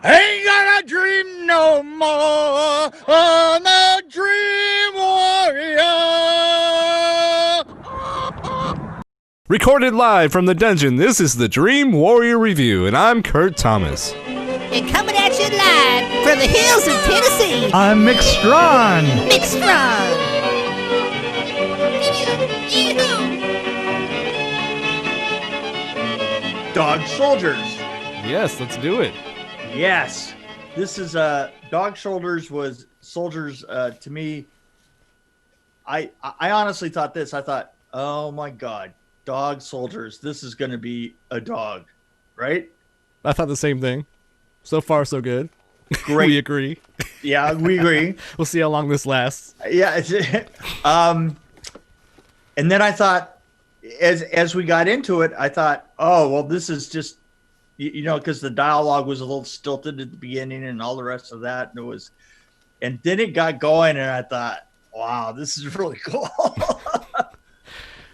Ain't gonna dream no more on the Dream Warrior. Recorded live from the dungeon, this is the Dream Warrior Review, and I'm Kurt Thomas. And coming at you live from the hills of Tennessee, I'm Mick Strawn. Mick Strawn. Dog Soldiers. Yes, let's do it. Yes, this is Dog Shoulders was soldiers to me. I honestly thought this. I thought, oh my God, Dog Soldiers. This is going to be a dog, right? I thought the same thing. So far, so good. Great. We agree. Yeah, we agree. We'll see how long this lasts. Yeah. And then I thought, as we got into it, I thought, oh well, this is just, you know, because the dialogue was a little stilted at the beginning and all the rest of that, and then it got going, and I thought, wow, this is really cool.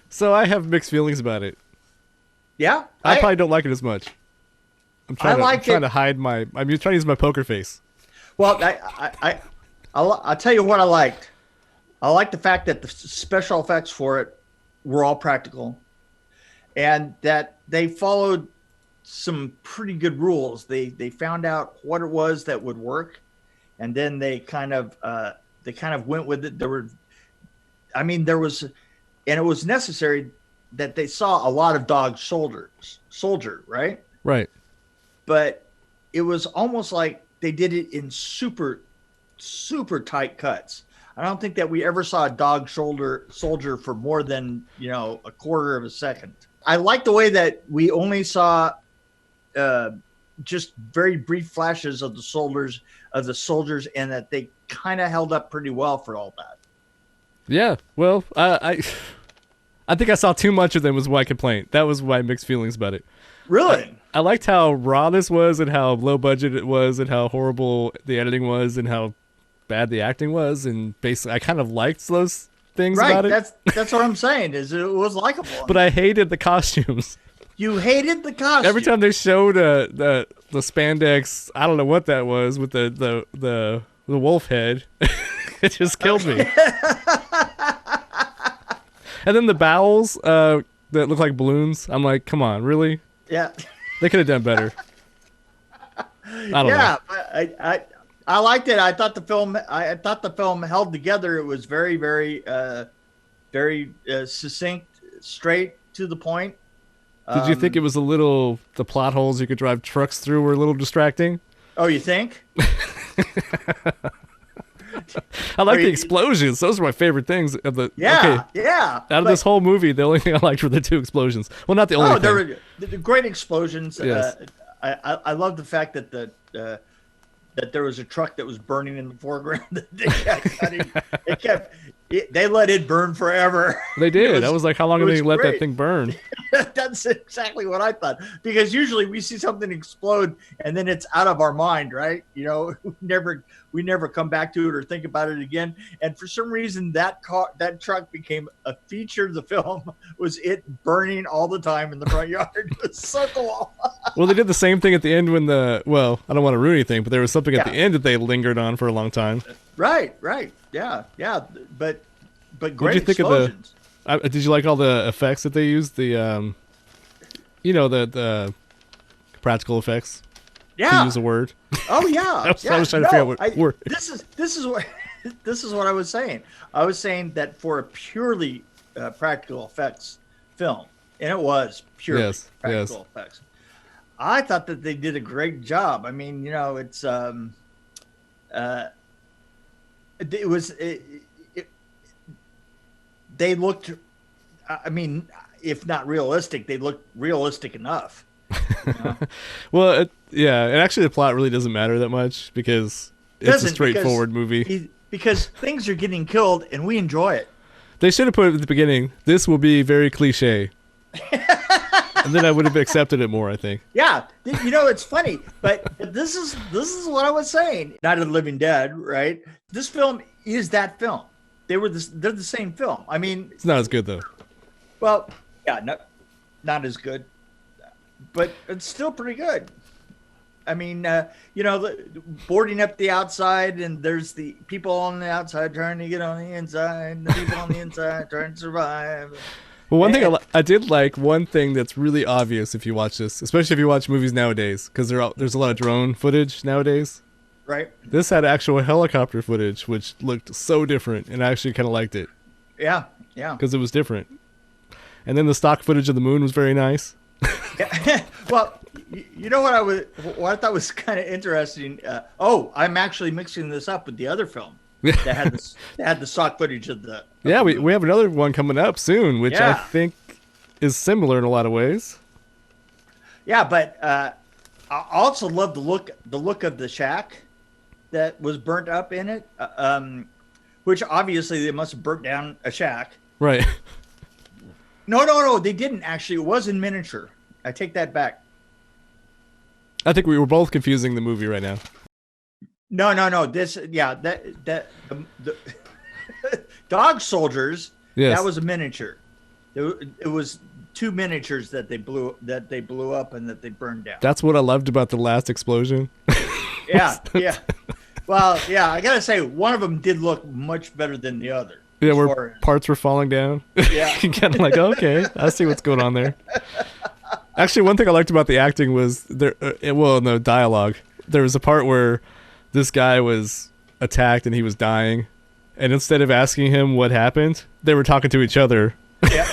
So I have mixed feelings about it. Yeah, I probably don't like it as much. I'm trying to hide my. I'm trying to use my poker face. Well, I'll tell you what I liked. I liked the fact that the special effects for it were all practical, and that they followed some pretty good rules. They found out what it was that would work, and then they kind of went with it. There was, and it was necessary that they saw a lot of Dog soldier, right? Right. But it was almost like they did it in super tight cuts. I don't think that we ever saw a Dog soldier for more than, a quarter of a second. I like the way that we only saw just very brief flashes of the soldiers, and that they kind of held up pretty well for all that. Yeah, well, I think I saw too much of them was my complaint. That was my mixed feelings about it. Really? I liked how raw this was, and how low budget it was, and how horrible the editing was, and how bad the acting was, and basically I kind of liked those things about it. That's what I'm saying, is it was likable. But I hated the costumes. You hated the costumes. Every time they showed the spandex, I don't know what that was, with the wolf head, it just killed me. And then the bowels that look like balloons, I'm like, come on, really? Yeah. They could have done better. I don't know. Yeah, I liked it. I thought the film held together. It was very, very, very succinct, straight to the point. Did you think it was the plot holes you could drive trucks through were a little distracting? Oh, you think? I like the explosions. Those are my favorite things. Yeah. Out of this whole movie, the only thing I liked were the two explosions. Well, not the only thing. There were the great explosions. Yes. I love the fact that that there was a truck that was burning in the foreground. They let it burn forever. They did. I was like, how long did they let that thing burn? That's exactly what I thought. Because usually we see something explode and then it's out of our mind, right? We never come back to it or think about it again. And for some reason, that truck became a feature of the film. Was it burning all the time in the front yard? It was so cool. Well, they did the same thing at the end when I don't want to ruin anything, but there was something at the end that they lingered on for a long time. Right. Yeah. But great What'd you think explosions. Of did you like all the effects that they used? The practical effects. Yeah. To use a word. Oh yeah. I was trying to figure out what word. This is what I was saying. I was saying that for a purely practical effects film, and it was purely practical effects. I thought that they did a great job. I mean, it's they looked, I mean, if not realistic, they looked realistic enough. Well, and actually the plot really doesn't matter that much because it's a straightforward movie. Because things are getting killed and we enjoy it. They should have put it at the beginning, this will be very cliche. And then I would have accepted it more, I think. Yeah, it's funny, but this is what I was saying. Night of the Living Dead, right? This film is that film. They're the same film. I mean, it's not as good though. Well, yeah, not as good, but it's still pretty good. I mean, boarding up the outside, and there's the people on the outside trying to get on the inside, and the people on the inside trying to survive. Well, one thing I did like, one thing that's really obvious if you watch this, especially if you watch movies nowadays, because there's a lot of drone footage nowadays. Right. This had actual helicopter footage, which looked so different, and I actually kind of liked it. Yeah. Because it was different. And then the stock footage of the moon was very nice. Yeah. Well, you know what I thought was kind of interesting. I'm actually mixing this up with the other film that had the stock footage of the. Yeah, we have another one coming up soon, which I think is similar in a lot of ways. Yeah, but I also love the look of the shack that was burnt up in it, which obviously they must have burnt down a shack. Right. No, they didn't actually. It was in miniature. I take that back. I think we were both confusing the movie right now. No. The Dog Soldiers. Yes. That was a miniature. It was 2 miniatures that they blew up and that they burned down. That's what I loved about the last explosion. Yeah. Well, yeah, I gotta say one of them did look much better than the other. Yeah, where parts were falling down. Yeah. Kind of like, okay, I see what's going on there. Actually, one thing I liked about the acting was no dialogue. There was a part where this guy was attacked and he was dying, and instead of asking him what happened, they were talking to each other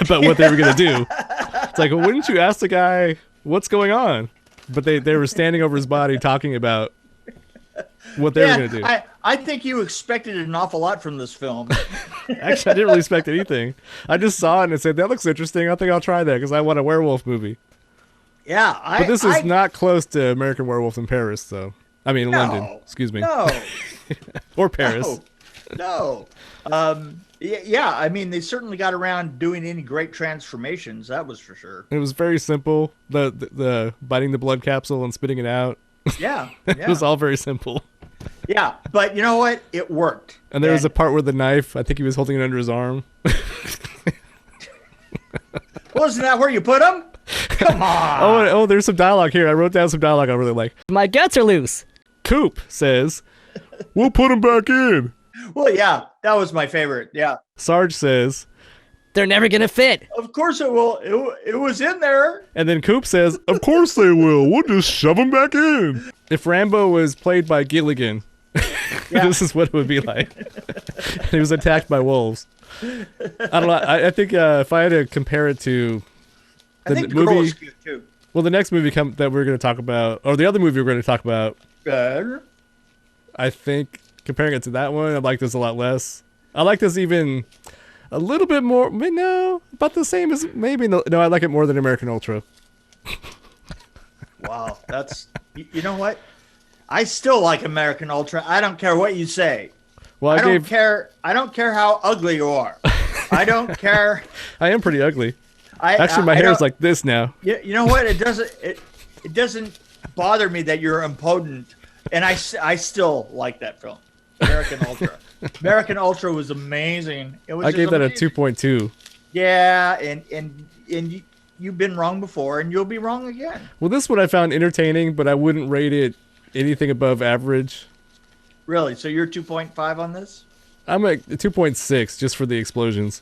about what they were gonna do. It's like, well, wouldn't you ask the guy what's going on? But they were standing over his body talking about what they were gonna do. I think you expected an awful lot from this film. Actually, I didn't really expect anything. I just saw it and said, that looks interesting. I think I'll try that because I want a werewolf movie. Yeah. But this is not close to American Werewolf in Paris, though. I mean, London. Excuse me. No. Or Paris. No. Yeah, I mean, they certainly got around doing any great transformations. That was for sure. It was very simple. The biting the blood capsule and spitting it out. Yeah. It was all very simple. Yeah, but you know what? It worked. And there was a part where the knife, I think he was holding it under his arm. Wasn't that where you put him? Come on. Oh, there's some dialogue here. I wrote down some dialogue I really like. My guts are loose. Coop says, we'll put him back in. Well, yeah, that was my favorite. Yeah. Sarge says, they're never gonna fit. Of course it will. It was in there. And then Coop says, of course they will. We'll just shove him back in. If Rambo was played by Gilligan, this is what it would be like. He was attacked by wolves. I don't know. I think if I had to compare it to I think the girl is cute too. Well, the next movie that we're going to talk about, or the other movie we're going to talk about, I think comparing it to that one, I like this a lot less. I like this even a little bit more. No, about the same as maybe. No, I like it more than American Ultra. Wow, that's you know what? I still like American Ultra. I don't care what you say. Well, I don't care. I don't care how ugly you are. I don't care. I am pretty ugly. Actually, my hair is like this now. You know what? It doesn't bother me that you're impotent, and I still like that film, American Ultra. American Ultra was amazing. It was. I gave that a 2.2. Yeah, and you've been wrong before, and you'll be wrong again. Well, this one I found entertaining, but I wouldn't rate it anything above average. Really? So you're 2.5 on this? I'm at 2.6 just for the explosions.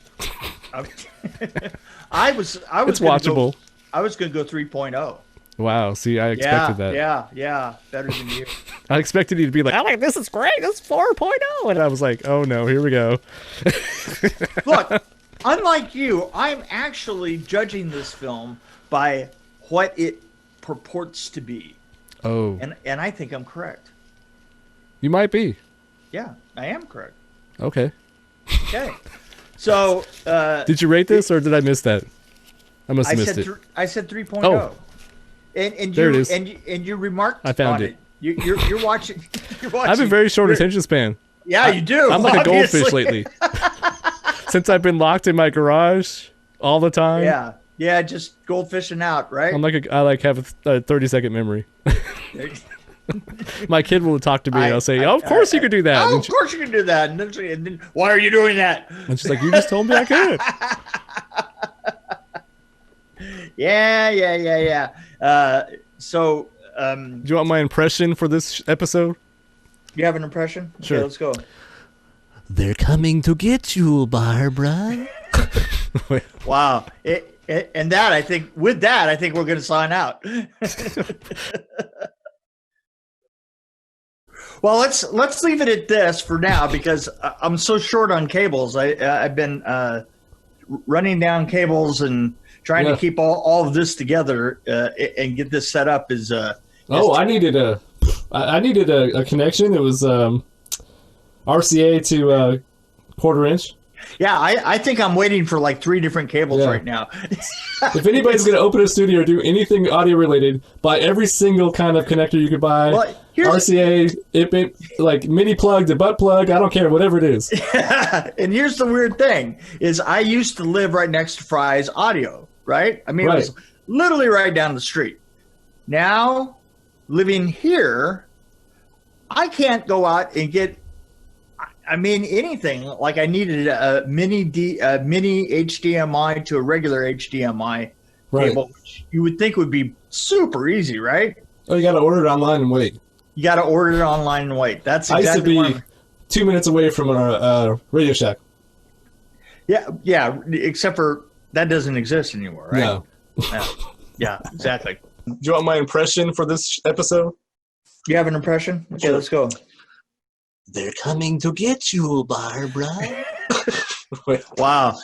I was. It's watchable. I was going to go 3.0. Wow. See, I expected that. Yeah. Better than you. I expected you to be like, I'm like, this is great. This is 4.0. and I was like, oh no, here we go. Look, unlike you, I'm actually judging this film by what it purports to be. Oh. And I think I'm correct. You might be. Yeah, I am correct. Okay. Okay. So, did you rate this or did I miss that? I must have missed it. I said 3.0. Oh. And there it is. And you remarked I found on it. You're watching. I have a very short attention span. Yeah, you do. I'm like obviously. a goldfish lately. Since I've been locked in my garage all the time. Yeah, just goldfishing out, right? I have a 30-second memory. My kid will talk to me and I'll say, "Oh, of course you could do that." Oh, of course you can do that. And then why are you doing that? And she's like, "You just told me I could." Yeah. So Do you want my impression for this episode? You have an impression? Okay, Sure. let's go. They're coming to get you, Barbara. Wow. And that, I think, with that, I think we're going to sign out. Well, let's leave it at this for now because I'm so short on cables. I've been running down cables and trying to keep all of this together and get this set up. I needed a connection. It was RCA to quarter inch. Yeah, I think I'm waiting for like 3 different cables right now. If anybody's going to open a studio or do anything audio related, buy every single kind of connector you could buy. Well, RCA, IP, like mini plug to butt plug, I don't care, whatever it is. And here's the weird thing, is I used to live right next to Fry's Audio, right? I mean, It was literally right down the street. Now, living here, I can't go out and get anything. Like I needed a mini HDMI to a regular HDMI cable, which you would think would be super easy, right? Oh, you got to order it online and wait. You got to order it online and wait. That's I exactly used to be 2 minutes away from a Radio Shack. Yeah, except for that doesn't exist anymore, right? No. Yeah, exactly. Do you want my impression for this episode? You have an impression? Okay, let's go. They're coming to get you, Barbara. Wow.